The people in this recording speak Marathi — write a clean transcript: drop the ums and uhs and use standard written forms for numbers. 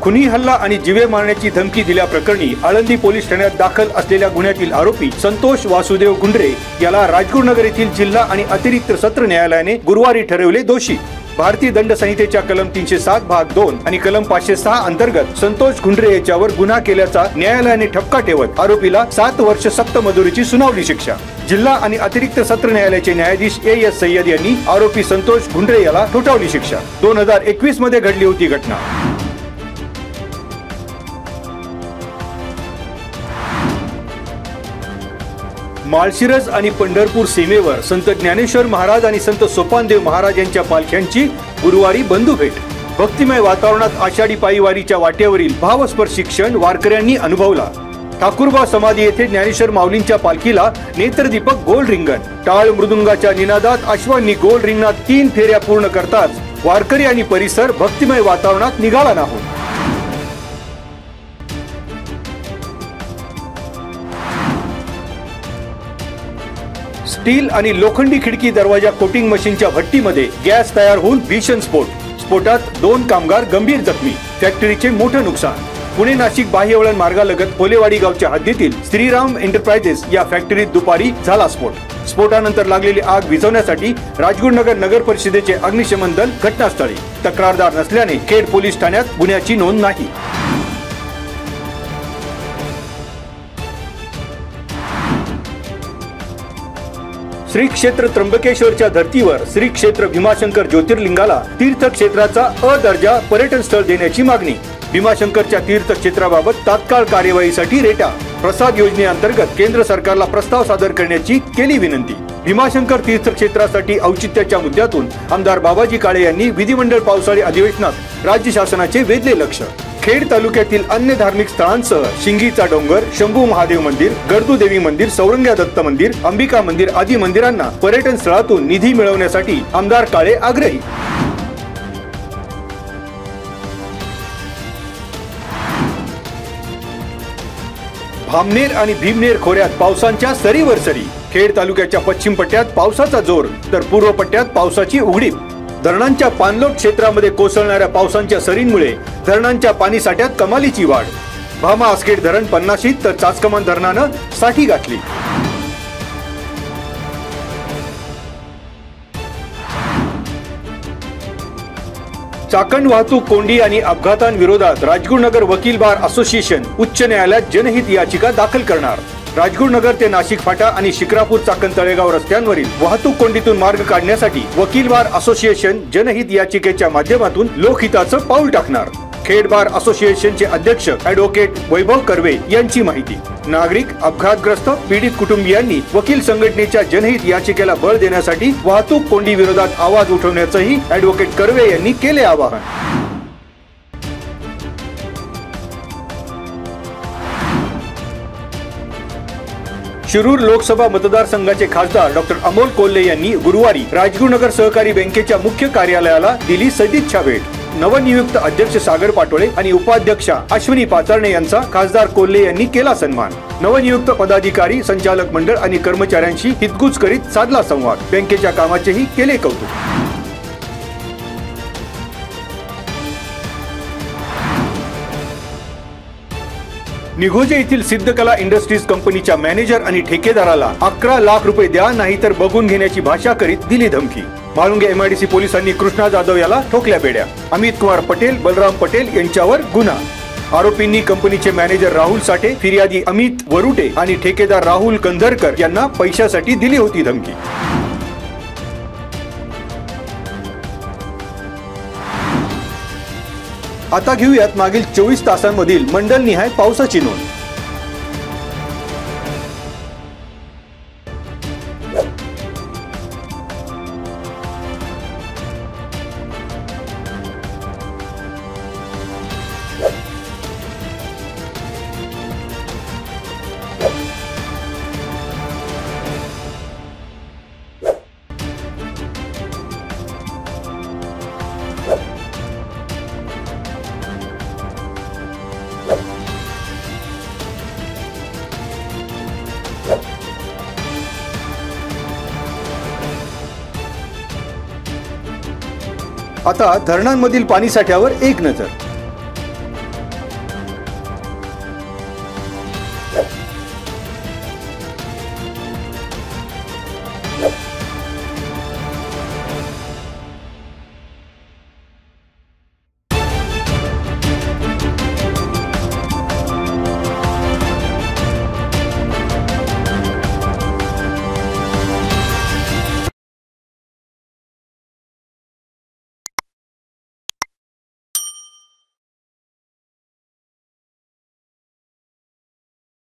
खुनी हल्ला आणि जीवे मारण्याची धमकी दिल्याप्रकरणी आळंदी पोलीस ठाण्यात दाखल असलेल्या गुन्ह्यातील आरोपी संतोष वासुदेव गुंडरे याला राजगुरुनगर येथील जिल्हा आणि अतिरिक्त सत्र न्यायालयाने गुरुवारी ठरवले दोषी। भारतीय दंड संहितेच्या कलम 307 भाग 2 आणि कलम 506 अंतर्गत संतोष गुंडरे याच्यावर गुन्हा केल्याचा न्यायालयाने ठपका ठेवत आरोपीला 7 वर्ष सक्त मजुरीची सुनावली शिक्षा। जिल्हा आणि अतिरिक्त सत्र न्यायालयाचे न्यायाधीश A.S. सय्यद यांनी आरोपी संतोष गुंडरे याला ठोठावली शिक्षा। 2021 मध्ये घडली होती घटना। माळशिरस आणि पंढरपूर सीमेवर संत ज्ञानेश्वर महाराज आणि संत सोपानदेव महाराज यांच्या पालख्यांची गुरुवारी बंधू भेट। भक्तिमय वातावरणात आषाढी पायीवारीच्या वाटेवरील भावस्पर्शी क्षण वारकऱ्यांनी अनुभवला। ठाकूरबा समाधी येथे ज्ञानेश्वर माऊलींच्या पालखीला नेत्रदीपक गोल रिंगण, टाळ मृदुंगाच्या निनादात अश्वांनी गोल रिंगणात 3 फेऱ्या पूर्ण करताच वारकरी आणि परिसर भक्तिमय वातावरणात निघाला नाहोत। स्टील आणि लोखंडी खिडकी दरवाजा कोटिंग मशीनच्या भट्टीमध्ये गॅस तयार होऊन भीषण स्फोटात 2 कामगार गंभीर जखमी। फॅक्टरीचे मोठे नुकसान। पुणे नाशिक बाह्यवळण मार्गालगत पोलेवाडी गावच्या हद्दीतील श्रीराम एंटरप्राइजेस या फॅक्टरीत दुपारी झाला स्फोटानंतर लागलेली आग विझवण्यासाठी राजगुरुनगर नगर परिषदेचे अग्निशमन दल घटनास्थळी। तक्रारदार नसल्याने खेड पोलीस ठाण्यात गुन्ह्याची नोंद नाही। श्री क्षेत्र त्र्यंबकेश्वरच्या धर्तीवर श्री क्षेत्र भीमाशंकर ज्योतिर्लिंगाला तीर्थक्षेत्राचा अ दर्जा पर्यटन स्थळ देण्याची मागणी। भीमाशंकरच्या तीर्थक्षेत्राबाबत तात्काळ कार्यवाहीसाठी रेटा प्रसाद योजनेअंतर्गत केंद्र सरकारला प्रस्ताव सादर करण्याची केली विनंती। भीमाशंकर तीर्थक्षेत्रासाठी औचित्याच्या मुद्द्यातून आमदार बाबाजी काळे यांनी विधिमंडळ पावसाळी अधिवेशनात राज्य शासनाचे वेधले लक्ष। खेड तालुक्यातील अन्य धार्मिक स्थळांसह शिंगीचा डोंगर, शंभू महादेव मंदिर, गर्दू देवी मंदिर, सौरंग्या दत्त मंदिर, अंबिका मंदिर आदी मंदिरांना पर्यटन स्थळातून निधी मिळवण्यासाठी आमदार काळे आग्रही। भामनेर आणि भीमनेर खोऱ्यात पावसाच्या सरीवर सरी। खेड तालुक्याच्या पश्चिम पट्ट्यात पावसाचा जोर तर पूर्व पट्ट्यात पावसाची उघडीप। धरणांच्या पाणलोट क्षेत्रामध्ये कोसळणाऱ्या पावसाच्या सरींमुळे धरणांच्या पाणी साठ्यात कमालीची वाढ। भामा आसखेड धरण 50 तर चासकमान धरणानं 60 गाठली। चाकण वाहतूक कोंडी आणि अपघातांविरोधात राजगुरुनगर वकील बार असोसिएशन उच्च न्यायालयात जनहित याचिका दाखल करणार। राजगुरुनगर ते नाशिक फाटा आणि शिक्रापूर चाकण तळेगाव रस्त्यांवरील वाहतूक कोंडीतून मार्ग काढण्यासाठी वकील बार असोसिएशन जनहित याचिकेच्या माध्यमातून लोकहिताचं पाऊल टाकणार। खेड बार असोसिएशनचे अध्यक्ष ॲडव्होकेट वैभव कर्वे यांची माहिती। नागरिक, अपघातग्रस्त, पीडित कुटुंबियांनी वकील संघटनेच्या जनहित याचिकेला बळ देण्यासाठी वाहतूक कोंडी विरोधात आवाज उठवण्याचंही ॲडव्होकेट कर्वे यांनी केले आवाहन। शिरूर लोकसभा मतदारसंघाचे खासदार डॉक्टर अमोल कोल्हे यांनी गुरुवारी राजगुरुनगर सहकारी बँकेच्या मुख्य कार्यालयाला दिली सदिच्छा भेट। नवनियुक्त अध्यक्ष सागर पाटोळे आणि उपाध्यक्षा अश्विनी पाचारणे यांचा खासदार कोल्हे यांनी केला सन्मान। नवनियुक्त पदाधिकारी, संचालक मंडळ आणि कर्मचाऱ्यांशी हितगुज करीत साधला संवाद। बँकेच्या कामाचेही केले कौतुक। निघोजे येथील सिद्धकला इंडस्ट्रीज कंपनीच्या मॅनेजर आणि ठेकेदाराला 11 लाख रुपये द्या नाहीतर बघून घेण्याची भाषा करीत दिली धमकी। म्हाळुंगे MIDC पोलिसांनी कृष्णा जाधव याला ठोकल्या बेड्या। अमित कुमार पटेल, बलराम पटेल यांच्यावर गुन्हा। आरोपींनी कंपनीचे मॅनेजर राहुल साठे, फिर्यादी अमित वरुटे आणि ठेकेदार राहुल कंधरकर यांना पैशासाठी दिली होती धमकी। आता घेऊयात मागील 24 तासांमधील मंडलनिहाय पावसाची नोंद। आता धरणांमधील पाणी साठ्यावर एक नजर।